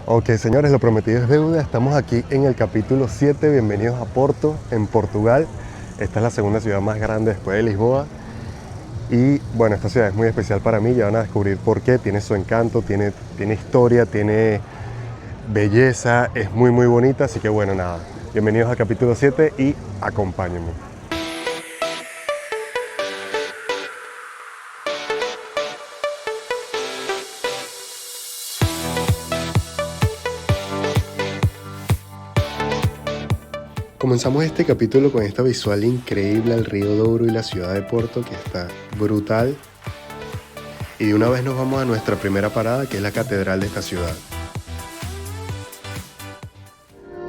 Ok, señores, lo prometido es deuda. Estamos aquí en el capítulo 7. Bienvenidos a Porto, en Portugal. Esta es la segunda ciudad más grande después de Lisboa. Y bueno, esta ciudad es muy especial para mí. Ya van a descubrir por qué. Tiene su encanto, tiene historia, tiene belleza. Es muy, muy bonita. Así que bueno, nada. Bienvenidos al capítulo 7 y acompáñenme. Comenzamos este capítulo con esta visual increíble al río Douro y la ciudad de Porto, que está brutal. Y de una vez nos vamos a nuestra primera parada, que es la catedral de esta ciudad.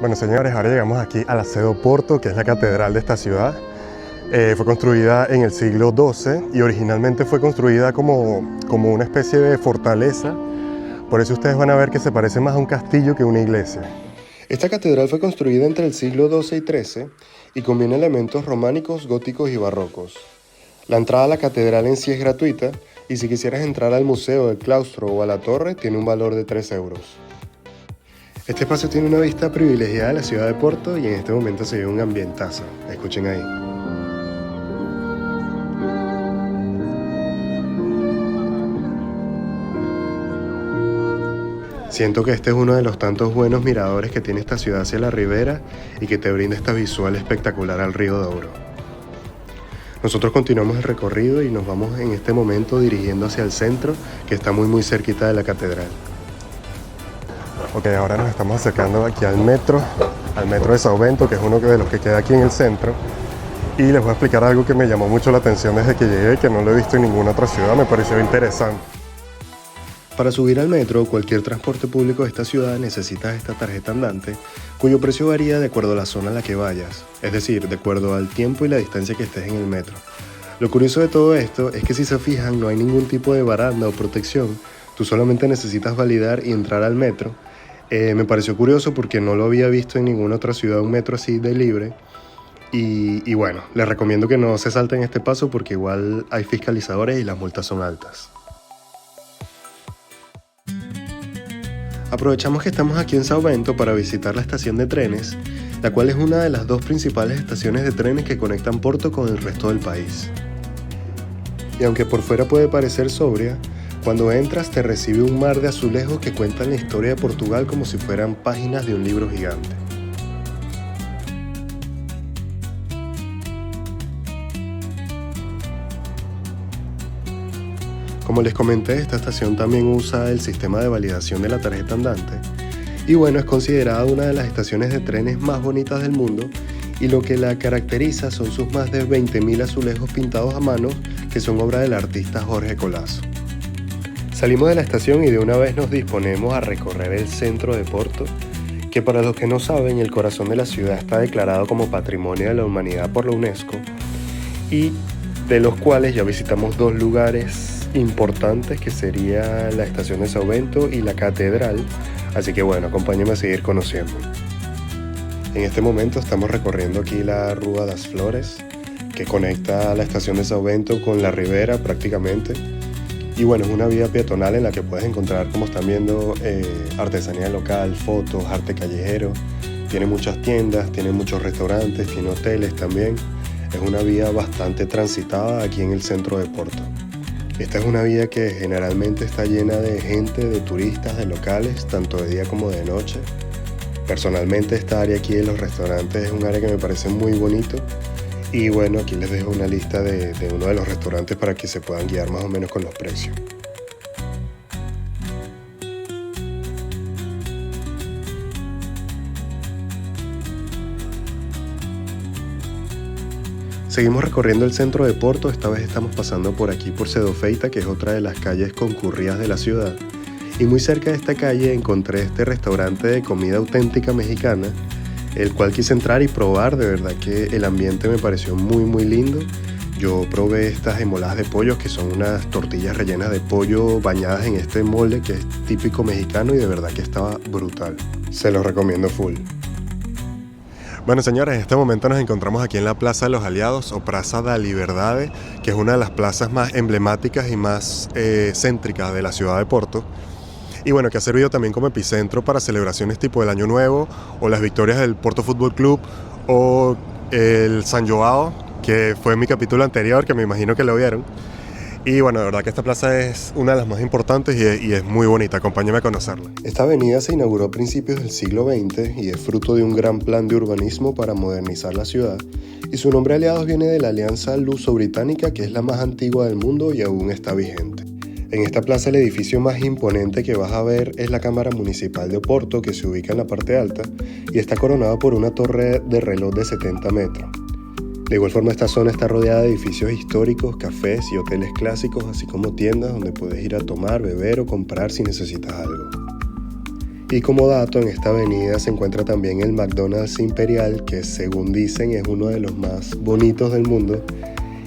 Bueno, señores, ahora llegamos aquí a la Sé do Porto, que es la catedral de esta ciudad. Fue construida en el siglo XII y originalmente fue construida como una especie de fortaleza. Por eso ustedes van a ver que se parece más a un castillo que a una iglesia. Esta catedral fue construida entre el siglo XII y XIII y combina elementos románicos, góticos y barrocos. La entrada a la catedral en sí es gratuita y si quisieras entrar al museo, del claustro o a la torre tiene un valor de 3 euros. Este espacio tiene una vista privilegiada de la ciudad de Porto y en este momento se ve un ambientazo. Escuchen ahí. Siento que este es uno de los tantos buenos miradores que tiene esta ciudad hacia la ribera y que te brinda esta visual espectacular al río Douro. Nosotros continuamos el recorrido y nos vamos en este momento dirigiendo hacia el centro, que está muy cerquita de la catedral. Ok, ahora nos estamos acercando aquí al metro de São Bento, que es uno de los que queda aquí en el centro. Y les voy a explicar algo que me llamó mucho la atención desde que llegué, que no lo he visto en ninguna otra ciudad, me pareció interesante. Para subir al metro o cualquier transporte público de esta ciudad necesitas esta tarjeta andante, cuyo precio varía de acuerdo a la zona a la que vayas, es decir, de acuerdo al tiempo y la distancia que estés en el metro. Lo curioso de todo esto es que si se fijan no hay ningún tipo de baranda o protección, tú solamente necesitas validar y entrar al metro. Me pareció curioso porque no lo había visto en ninguna otra ciudad un metro así de libre. Y bueno, les recomiendo que no se salten este paso porque igual hay fiscalizadores y las multas son altas. Aprovechamos que estamos aquí en São Bento para visitar la estación de trenes, la cual es una de las dos principales estaciones de trenes que conectan Porto con el resto del país. Y aunque por fuera puede parecer sobria, cuando entras te recibe un mar de azulejos que cuentan la historia de Portugal como si fueran páginas de un libro gigante. Como les comenté, esta estación también usa el sistema de validación de la tarjeta andante y bueno, es considerada una de las estaciones de trenes más bonitas del mundo y lo que la caracteriza son sus más de 20.000 azulejos pintados a mano que son obra del artista Jorge Colasso. Salimos de la estación y de una vez nos disponemos a recorrer el centro de Porto, que para los que no saben, el corazón de la ciudad está declarado como Patrimonio de la Humanidad por la UNESCO y de los cuales ya visitamos dos lugares importantes que sería la estación de São Bento y la catedral, así que bueno, acompáñenme a seguir conociendo. En este momento estamos recorriendo aquí la Rua das Flores, que conecta la estación de São Bento con la ribera prácticamente, y bueno, es una vía peatonal en la que puedes encontrar, como están viendo, artesanía local, fotos, arte callejero, tiene muchas tiendas, tiene muchos restaurantes, tiene hoteles también, es una vía bastante transitada aquí en el centro de Porto. Esta es una vía que generalmente está llena de gente, de turistas, de locales, tanto de día como de noche. Personalmente esta área aquí de los restaurantes es un área que me parece muy bonito. Y bueno, aquí les dejo una lista de uno de los restaurantes para que se puedan guiar más o menos con los precios. Seguimos recorriendo el centro de Porto, esta vez estamos pasando por aquí por Sé do Feita, que es otra de las calles concurridas de la ciudad. Y muy cerca de esta calle encontré este restaurante de comida auténtica mexicana, el cual quise entrar y probar, de verdad que el ambiente me pareció muy lindo. Yo probé estas emoladas de pollo, que son unas tortillas rellenas de pollo bañadas en este mole que es típico mexicano y de verdad que estaba brutal. Se los recomiendo full. Bueno, señores, en este momento nos encontramos aquí en la Plaza de los Aliados o Praça da Liberdade, que es una de las plazas más emblemáticas y más céntricas de la ciudad de Porto. y bueno, que ha servido también como epicentro para celebraciones tipo el Año Nuevo o las victorias del Porto Fútbol Club o el San Joao, que fue mi capítulo anterior, que me imagino que lo vieron. Y bueno, de verdad que esta plaza es una de las más importantes y es muy bonita. Acompáñame a conocerla. Esta avenida se inauguró a principios del siglo XX y es fruto de un gran plan de urbanismo para modernizar la ciudad. Y su nombre Aliados viene de la Alianza Luso-Británica, que es la más antigua del mundo y aún está vigente. En esta plaza el edificio más imponente que vas a ver es la Cámara Municipal de Oporto, que se ubica en la parte alta y está coronada por una torre de reloj de 70 metros. De igual forma, esta zona está rodeada de edificios históricos, cafés y hoteles clásicos, así como tiendas donde puedes ir a tomar, beber o comprar si necesitas algo. Y como dato, en esta avenida se encuentra también el McDonald's Imperial, que según dicen es uno de los más bonitos del mundo.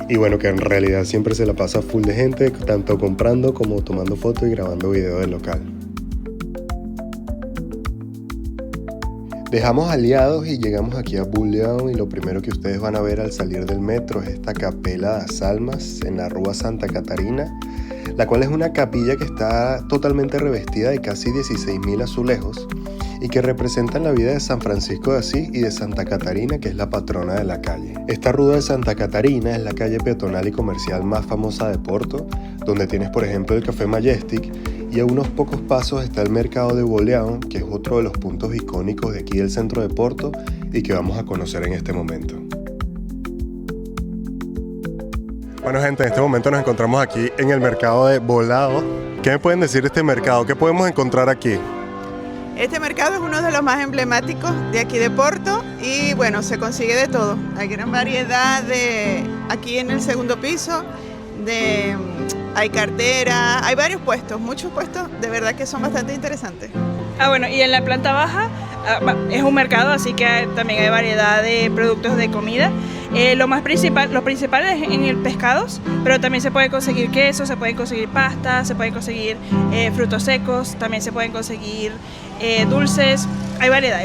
Y bueno, que en realidad siempre se la pasa full de gente, tanto comprando como tomando fotos y grabando video del local. Dejamos Aliados y llegamos aquí a Bouleão, y lo primero que ustedes van a ver al salir del metro es esta Capela das Almas en la Rua Santa Catarina, la cual es una capilla que está totalmente revestida de casi 16.000 azulejos y que representan la vida de San Francisco de Asís y de Santa Catarina, que es la patrona de la calle. Esta Rua de Santa Catarina es la calle peatonal y comercial más famosa de Porto, donde tienes por ejemplo el Café Majestic, y a unos pocos pasos está el mercado de Bouleão, que es otro de los puntos icónicos de aquí del centro de Porto y que vamos a conocer en este momento. Bueno gente, en este momento nos encontramos aquí en el mercado de Bouleão. ¿Qué me pueden decir de este mercado? ¿Qué podemos encontrar aquí? Este mercado es uno de los más emblemáticos de aquí de Porto y bueno, se consigue de todo. Hay gran variedad aquí en el segundo piso, hay cartera, hay varios puestos, muchos puestos, de verdad que son bastante interesantes. Bueno, y en la planta baja es un mercado, así que también hay variedad de productos de comida. Lo principal es en el pescados, pero también se puede conseguir queso, se pueden conseguir pastas, se pueden conseguir frutos secos, también se pueden conseguir dulces, hay variedad.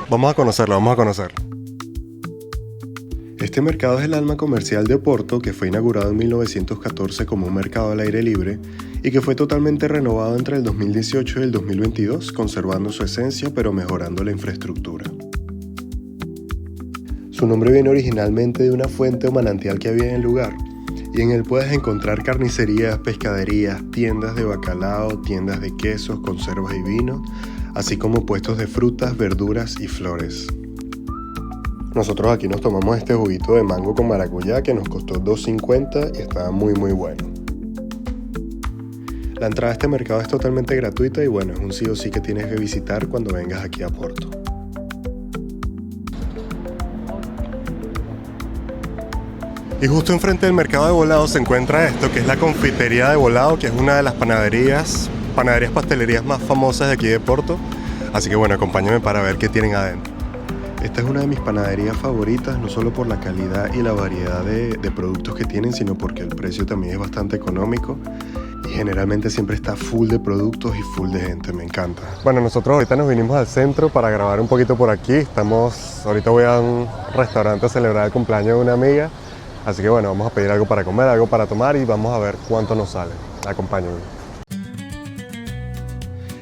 Vamos a conocerlo. Este mercado es el alma comercial de Oporto, que fue inaugurado en 1914 como un mercado al aire libre y que fue totalmente renovado entre el 2018 y el 2022, conservando su esencia pero mejorando la infraestructura. Su nombre viene originalmente de una fuente o manantial que había en el lugar, y en él puedes encontrar carnicerías, pescaderías, tiendas de bacalao, tiendas de quesos, conservas y vino, así como puestos de frutas, verduras y flores. Nosotros aquí nos tomamos este juguito de mango con maracuyá que nos costó $2.50 y estaba muy bueno. La entrada a este mercado es totalmente gratuita y bueno, es un sí o sí que tienes que visitar cuando vengas aquí a Porto. Y justo enfrente del mercado de Bouleão se encuentra esto, que es la confitería de Bouleão, que es una de las panaderías, pastelerías más famosas de aquí de Porto. Así que bueno, acompáñame para ver qué tienen adentro. Esta es una de mis panaderías favoritas, no solo por la calidad y la variedad de productos que tienen, sino porque el precio también es bastante económico y generalmente siempre está full de productos y full de gente, me encanta. Bueno, nosotros ahorita nos vinimos al centro para grabar un poquito por aquí. Ahorita voy a un restaurante a celebrar el cumpleaños de una amiga, así que bueno, vamos a pedir algo para comer, algo para tomar y vamos a ver cuánto nos sale. Acompáñenme.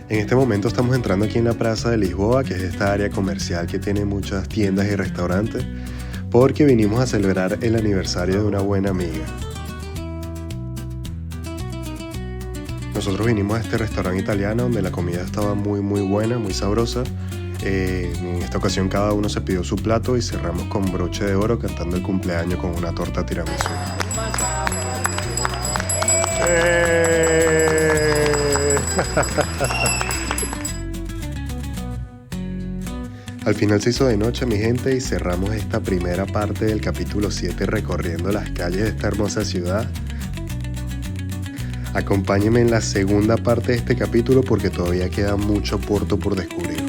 En este momento estamos entrando aquí en la Praça de Lisboa, que es esta área comercial que tiene muchas tiendas y restaurantes, porque vinimos a celebrar el aniversario de una buena amiga. Nosotros vinimos a este restaurante italiano donde la comida estaba muy buena, muy sabrosa. En esta ocasión cada uno se pidió su plato y cerramos con broche de oro cantando el cumpleaños con una torta tiramisú. Al final se hizo de noche, mi gente, y cerramos esta primera parte del capítulo 7 recorriendo las calles de esta hermosa ciudad. Acompáñenme en la segunda parte de este capítulo porque todavía queda mucho Porto por descubrir.